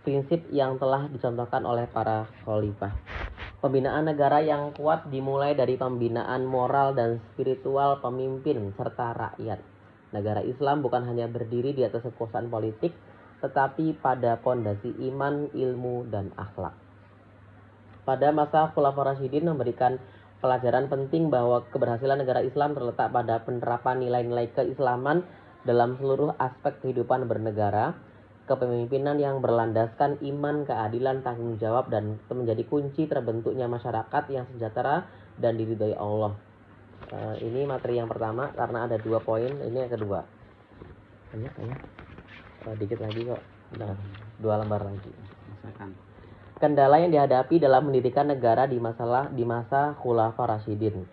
prinsip yang telah dicontohkan oleh para khalifah. Pembinaan negara yang kuat dimulai dari pembinaan moral dan spiritual pemimpin serta rakyat. Negara Islam bukan hanya berdiri di atas kekuasaan politik, tetapi pada pondasi iman, ilmu, dan akhlak. Pada masa Khulafaur Rasyidin memberikan pelajaran penting bahwa keberhasilan negara Islam terletak pada penerapan nilai-nilai keislaman dalam seluruh aspek kehidupan bernegara. Kepemimpinan yang berlandaskan iman, keadilan, tanggung jawab, dan menjadi kunci terbentuknya masyarakat yang sejahtera dan diridhoi Allah. Ini materi yang pertama karena ada 2 poin. Ini yang kedua. Banyak. Dikit lagi kok. Nah, 2 lembar lagi. Kendala yang dihadapi dalam mendirikan negara di masa Khulafaur Rasyidin.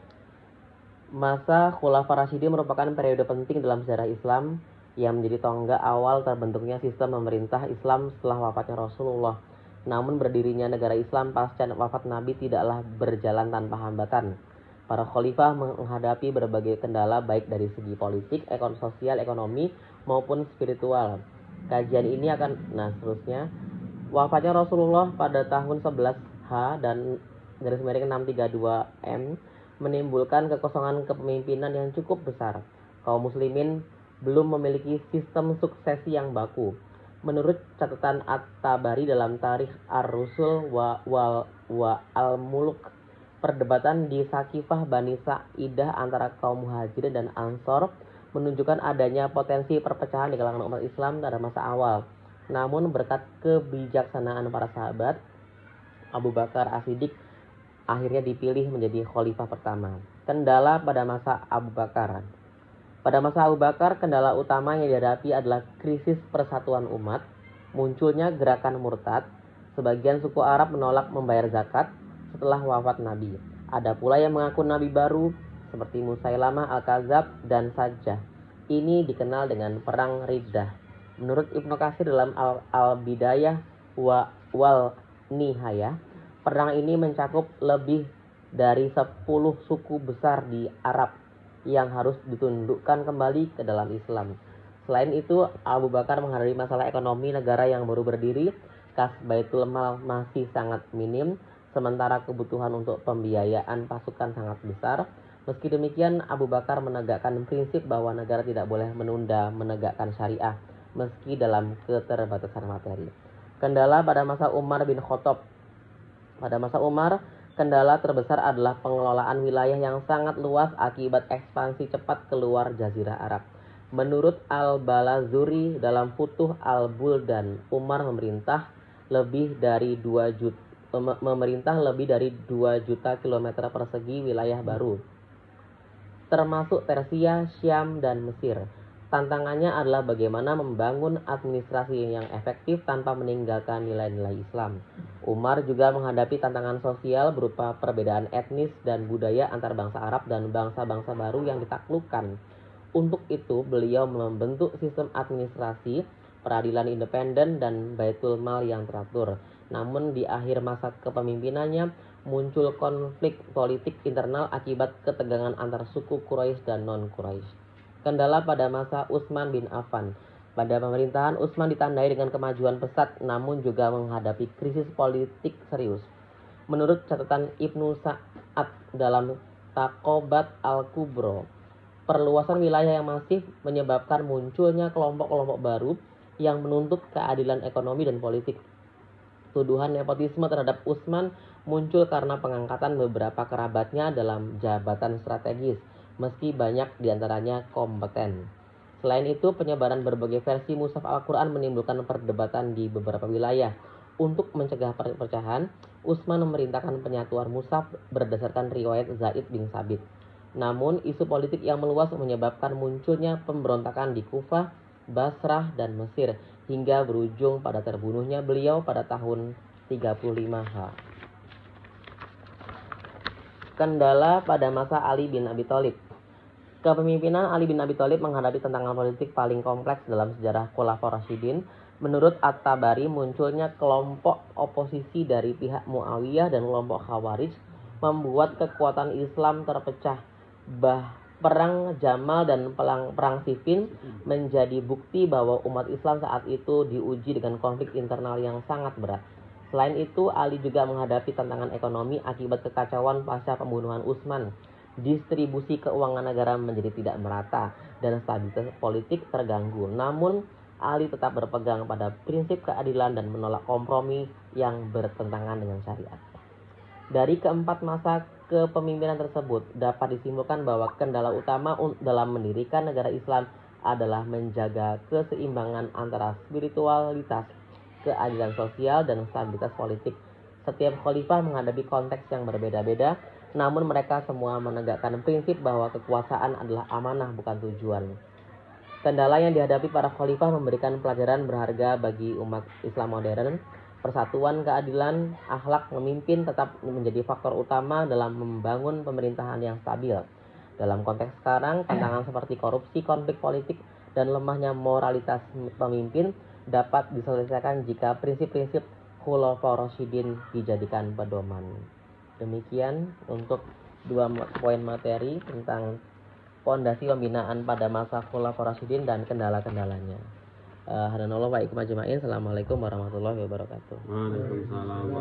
Masa Khulafaur Rasyidin merupakan periode penting dalam sejarah Islam yang menjadi tonggak awal terbentuknya sistem pemerintah Islam setelah wafatnya Rasulullah. Namun berdirinya negara Islam pasca wafat Nabi tidaklah berjalan tanpa hambatan. Para khalifah menghadapi berbagai kendala baik dari segi politik, sosial, ekonomi maupun spiritual. Kajian ini seterusnya. Wafatnya Rasulullah pada tahun 11H dan garis miring 632 menimbulkan kekosongan kepemimpinan yang cukup besar. Kaum muslimin belum memiliki sistem suksesi yang baku. Menurut catatan At-Tabari dalam Tarikh Ar-Rusul wa Al-Muluk, perdebatan di Sakifah Bani Sa'idah antara kaum Muhajirin dan Ansor menunjukkan adanya potensi perpecahan di kalangan umat Islam pada masa awal. Namun berkat kebijaksanaan para sahabat, Abu Bakar As-Siddiq akhirnya dipilih menjadi khalifah pertama. Kendala pada masa Abu Bakar. Pada masa Abu Bakar, kendala utama yang dihadapi adalah krisis persatuan umat, munculnya gerakan murtad, sebagian suku Arab menolak membayar zakat setelah wafat Nabi. Ada pula yang mengaku Nabi baru seperti Musailamah Al-Kadzab dan Sajjah. Ini dikenal dengan Perang Riddah. Menurut Ibnu Katsir dalam Al-Bidayah wal Nihayah, perang ini mencakup lebih dari 10 suku besar di Arab yang harus ditundukkan kembali ke dalam Islam. Selain itu, Abu Bakar menghadapi masalah ekonomi negara yang baru berdiri, kas Baitul Mal masih sangat minim, sementara kebutuhan untuk pembiayaan pasukan sangat besar. Meski demikian, Abu Bakar menegakkan prinsip bahwa negara tidak boleh menunda menegakkan syariah, meski dalam keterbatasan materi. Kendala pada masa Umar bin Khattab. Pada masa Umar, kendala terbesar adalah pengelolaan wilayah yang sangat luas akibat ekspansi cepat keluar Jazirah Arab. Menurut Al-Balazuri dalam Futuh Al-Buldan, Umar memerintah lebih dari 2 juta kilometer persegi wilayah baru, termasuk Persia, Syam, dan Mesir. Tantangannya adalah bagaimana membangun administrasi yang efektif tanpa meninggalkan nilai-nilai Islam. Umar juga menghadapi tantangan sosial berupa perbedaan etnis dan budaya antar bangsa Arab dan bangsa-bangsa baru yang ditaklukkan. Untuk itu, beliau membentuk sistem administrasi, peradilan independen, dan Baitul Mal yang teratur. Namun di akhir masa kepemimpinannya muncul konflik politik internal akibat ketegangan antar suku Quraisy dan non-Quraisy. Kendala pada masa Utsman bin Affan. Pada pemerintahan Utsman ditandai dengan kemajuan pesat namun juga menghadapi krisis politik serius. Menurut catatan Ibnu Sa'ad dalam Taqobat Al-Kubro, perluasan wilayah yang masif menyebabkan munculnya kelompok-kelompok baru yang menuntut keadilan ekonomi dan politik. Tuduhan nepotisme terhadap Utsman muncul karena pengangkatan beberapa kerabatnya dalam jabatan strategis, meski banyak diantaranya kompeten. Selain itu, penyebaran berbagai versi mushaf Al-Quran menimbulkan perdebatan di beberapa wilayah. Untuk mencegah perpecahan, Utsman memerintahkan penyatuan mushaf berdasarkan riwayat Zaid bin Sabit. Namun, isu politik yang meluas menyebabkan munculnya pemberontakan di Kufah, Basrah, dan Mesir, hingga berujung pada terbunuhnya beliau pada tahun 35H. Kendala pada masa Ali bin Abi Thalib. Kepemimpinan Ali bin Abi Thalib menghadapi tantangan politik paling kompleks dalam sejarah Khulafaur Rasyidin. Menurut At-Tabari, munculnya kelompok oposisi dari pihak Muawiyah dan kelompok Khawarij membuat kekuatan Islam terpecah. Perang Jamal dan perang Siffin menjadi bukti bahwa umat Islam saat itu diuji dengan konflik internal yang sangat berat. Selain itu, Ali juga menghadapi tantangan ekonomi akibat kekacauan pasca pembunuhan Utsman. Distribusi keuangan negara menjadi tidak merata dan stabilitas politik terganggu. Namun, Ali tetap berpegang pada prinsip keadilan dan menolak kompromi yang bertentangan dengan syariat. Dari keempat masa kepemimpinan tersebut dapat disimpulkan bahwa kendala utama dalam mendirikan negara Islam adalah menjaga keseimbangan antara spiritualitas, keadilan sosial, dan stabilitas politik. Setiap khalifah menghadapi konteks yang berbeda-beda, namun mereka semua menegakkan prinsip bahwa kekuasaan adalah amanah bukan tujuan. Kendala yang dihadapi para khalifah memberikan pelajaran berharga bagi umat Islam modern. Persatuan, keadilan, akhlak memimpin tetap menjadi faktor utama dalam membangun pemerintahan yang stabil. Dalam konteks sekarang, tantangan seperti korupsi, konflik politik, dan lemahnya moralitas pemimpin dapat diselesaikan jika prinsip-prinsip Khulafaur Rasyidin dijadikan pedoman. Demikian untuk 2 poin materi tentang pondasi pembinaan pada masa Khulafaur Rasyidin dan kendala-kendalanya. Hadanallahu wa iyyakum ajma'in. Assalamualaikum warahmatullahi wabarakatuh. Waalaikumsalam.